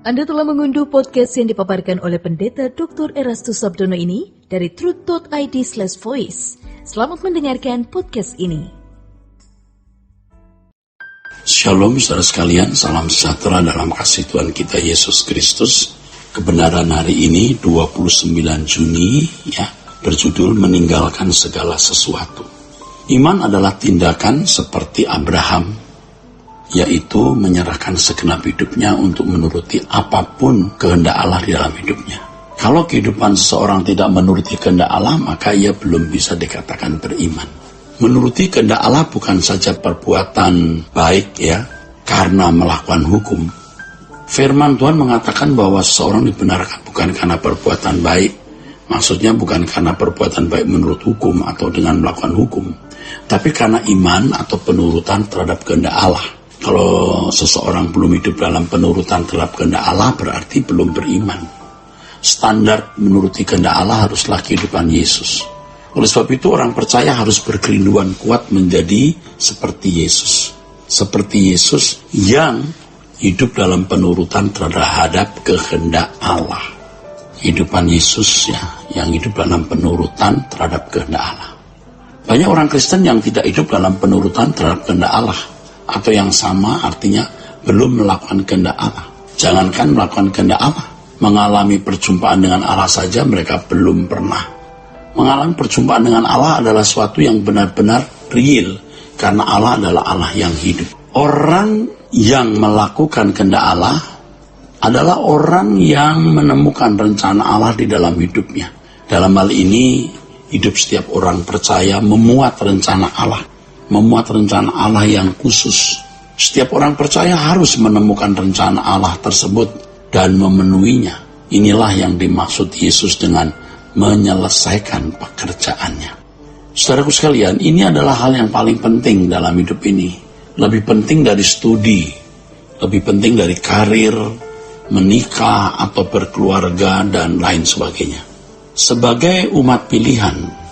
Anda telah mengunduh podcast yang dipaparkan oleh Pendeta Dr. Erastus Sabdono ini dari truth.id/voice. Selamat mendengarkan podcast ini. Shalom saudara sekalian, salam sejahtera dalam kasih Tuhan kita Yesus Kristus. Kebenaran hari ini 29 Juni berjudul meninggalkan segala sesuatu. Iman adalah tindakan seperti Abraham, yaitu menyerahkan segenap hidupnya untuk menuruti apapun kehendak Allah di dalam hidupnya. Kalau kehidupan seseorang tidak menuruti kehendak Allah, maka ia belum bisa dikatakan beriman. Menuruti kehendak Allah bukan saja perbuatan baik karena melakukan hukum. Firman Tuhan mengatakan bahwa seseorang dibenarkan bukan karena perbuatan baik. Maksudnya bukan karena perbuatan baik menurut hukum atau dengan melakukan hukum, tapi karena iman atau penurutan terhadap kehendak Allah. Kalau seseorang belum hidup dalam penurutan terhadap kehendak Allah, berarti belum beriman. Standar menuruti kehendak Allah haruslah kehidupan Yesus. Oleh sebab itu orang percaya harus berkerinduan kuat menjadi seperti Yesus. Seperti Yesus yang hidup dalam penurutan terhadap kehendak Allah. Kehidupan Yesus yang hidup dalam penurutan terhadap kehendak Allah. Banyak orang Kristen yang tidak hidup dalam penurutan terhadap kehendak Allah, atau yang sama artinya belum melakukan kehendak Allah. Jangankan melakukan kehendak Allah, mengalami perjumpaan dengan Allah saja mereka belum pernah. Mengalami perjumpaan dengan Allah adalah sesuatu yang benar-benar real, karena Allah adalah Allah yang hidup. Orang yang melakukan kehendak Allah adalah orang yang menemukan rencana Allah di dalam hidupnya. Dalam hal ini, hidup setiap orang percaya memuat rencana Allah. Memuat rencana Allah yang khusus. Setiap orang percaya harus menemukan rencana Allah tersebut dan memenuhinya. Inilah yang dimaksud Yesus dengan menyelesaikan pekerjaannya. Saudaraku sekalian, ini adalah hal yang paling penting dalam hidup ini. Lebih penting dari studi, lebih penting dari karir, menikah atau berkeluarga dan lain sebagainya. Sebagai umat pilihan,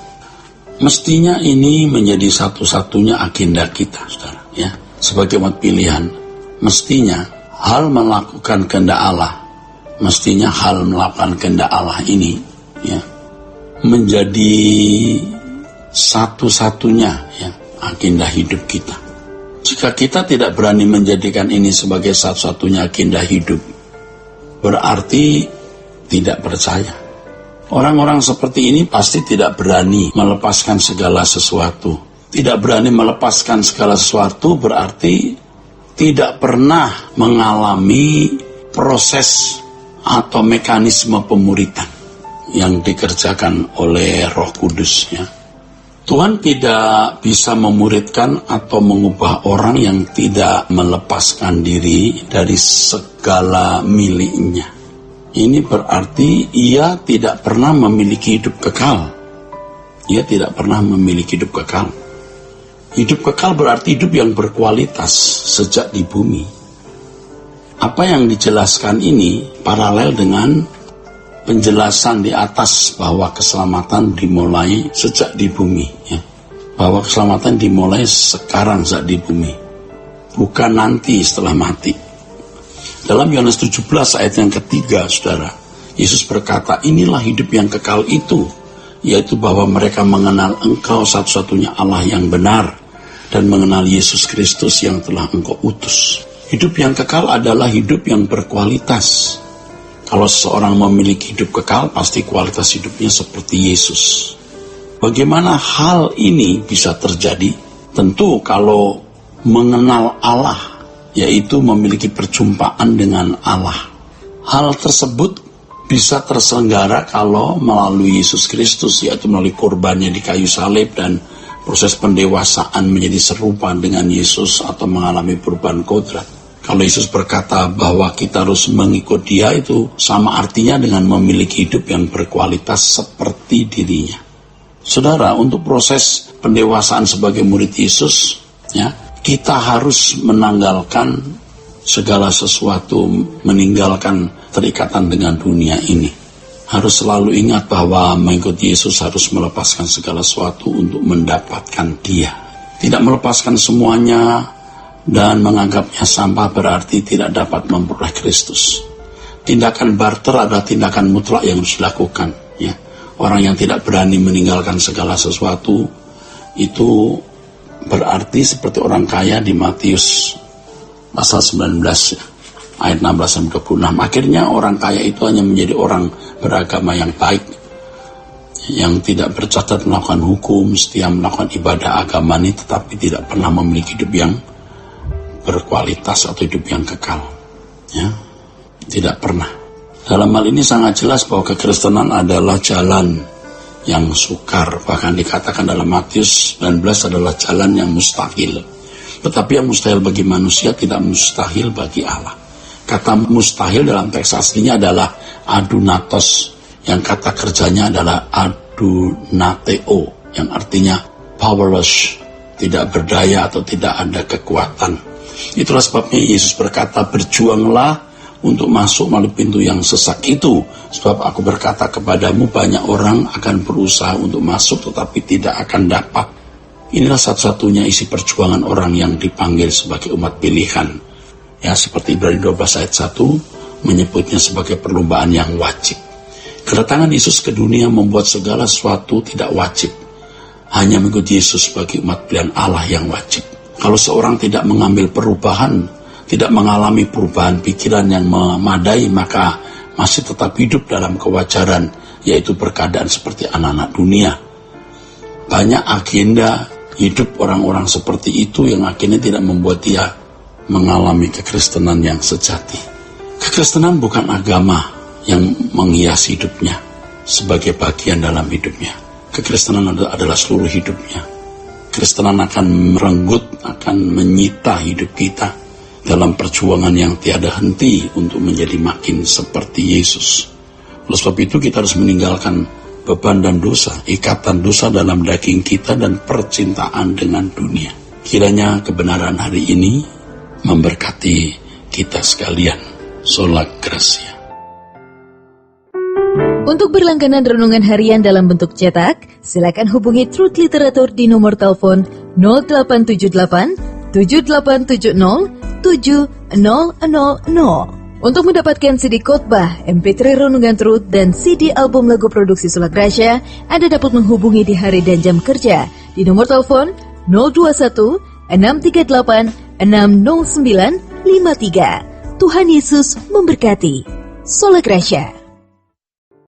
mestinya ini menjadi satu-satunya agenda kita, saudara. Sebagai umat pilihan, mestinya hal melakukan kehendak Allah, mestinya hal melakukan kehendak Allah ini, menjadi satu-satunya agenda hidup kita. Jika kita tidak berani menjadikan ini sebagai satu-satunya agenda hidup, berarti tidak percaya. Orang-orang seperti ini pasti tidak berani melepaskan segala sesuatu. Tidak berani melepaskan segala sesuatu berarti tidak pernah mengalami proses atau mekanisme pemuritan yang dikerjakan oleh Roh Kudus. Tuhan tidak bisa memuridkan atau mengubah orang yang tidak melepaskan diri dari segala miliknya. Ini berarti ia tidak pernah memiliki hidup kekal. Ia tidak pernah memiliki hidup kekal. Hidup kekal berarti hidup yang berkualitas sejak di bumi. Apa yang dijelaskan ini paralel dengan penjelasan di atas bahwa keselamatan dimulai sejak di bumi. Bahwa keselamatan dimulai sekarang saat di bumi, bukan nanti setelah mati. Dalam Yohanes 17 ayat yang ketiga, saudara, Yesus berkata, inilah hidup yang kekal itu, yaitu bahwa mereka mengenal Engkau satu-satunya Allah yang benar, dan mengenal Yesus Kristus yang telah Engkau utus. Hidup yang kekal adalah hidup yang berkualitas. Kalau seseorang memiliki hidup kekal, pasti kualitas hidupnya seperti Yesus. Bagaimana hal ini bisa terjadi? Tentu kalau mengenal Allah, yaitu memiliki perjumpaan dengan Allah. Hal tersebut bisa terselenggara kalau melalui Yesus Kristus, yaitu melalui korbannya di kayu salib dan proses pendewasaan menjadi serupa dengan Yesus atau mengalami perubahan kodrat. Kalau Yesus berkata bahwa kita harus mengikut Dia, itu sama artinya dengan memiliki hidup yang berkualitas seperti dirinya. Saudara, untuk proses pendewasaan sebagai murid Yesus, kita harus menanggalkan segala sesuatu, meninggalkan terikatan dengan dunia ini. Harus selalu ingat bahwa mengikuti Yesus harus melepaskan segala sesuatu untuk mendapatkan Dia. Tidak melepaskan semuanya dan menganggapnya sampah berarti tidak dapat memperoleh Kristus. Tindakan barter adalah tindakan mutlak yang harus dilakukan. Ya. Orang yang tidak berani meninggalkan segala sesuatu itu berarti seperti orang kaya di Matius pasal 19 ya, ayat 16-26. Akhirnya orang kaya itu hanya menjadi orang beragama yang baik, yang tidak bercatat melakukan hukum, setia melakukan ibadah agama ini, tetapi tidak pernah memiliki hidup yang berkualitas atau hidup yang kekal. Ya, tidak pernah. Dalam hal ini sangat jelas bahwa kekristenan adalah jalan yang sukar, bahkan dikatakan dalam Matius 19 adalah jalan yang mustahil. Tetapi yang mustahil bagi manusia tidak mustahil bagi Allah. Kata mustahil dalam teks aslinya adalah adunatos, yang kata kerjanya adalah adunateo, yang artinya powerless, tidak berdaya atau tidak ada kekuatan. Itulah sebabnya Yesus berkata, berjuanglah untuk masuk melalui pintu yang sesak itu, sebab aku berkata kepadamu, banyak orang akan berusaha untuk masuk tetapi tidak akan dapat. Inilah satu-satunya isi perjuangan orang yang dipanggil sebagai umat pilihan. Ya, seperti Ibrani 12 ayat 1 menyebutnya sebagai perlombaan yang wajib. Kedatangan Yesus ke dunia membuat segala sesuatu tidak wajib. Hanya mengikuti Yesus sebagai umat pilihan Allah yang wajib. Kalau seorang tidak mengambil perubahan, tidak mengalami perubahan pikiran yang memadai, maka masih tetap hidup dalam kewajaran, yaitu berkeadaan seperti anak-anak dunia. Banyak agenda hidup orang-orang seperti itu yang akhirnya tidak membuat dia mengalami kekristenan yang sejati. Kekristenan bukan agama yang menghiasi hidupnya sebagai bagian dalam hidupnya. Kekristenan adalah seluruh hidupnya. Kristenan akan merenggut, akan menyita hidup kita dalam perjuangan yang tiada henti untuk menjadi makin seperti Yesus. Oleh sebab itu kita harus meninggalkan beban dan dosa, ikatan dosa dalam daging kita dan percintaan dengan dunia. Kiranya kebenaran hari ini memberkati kita sekalian. Sola Gracia. Untuk berlangganan renungan harian dalam bentuk cetak, silakan hubungi Truth Literatur di nomor telepon 0878 7870 7000. Untuk mendapatkan CD khotbah, MP3 Renungan Truth, dan CD album lagu produksi Sola Gracia, Anda dapat menghubungi di hari dan jam kerja di nomor telepon 021 638 60953. Tuhan Yesus memberkati. Sola Gracia.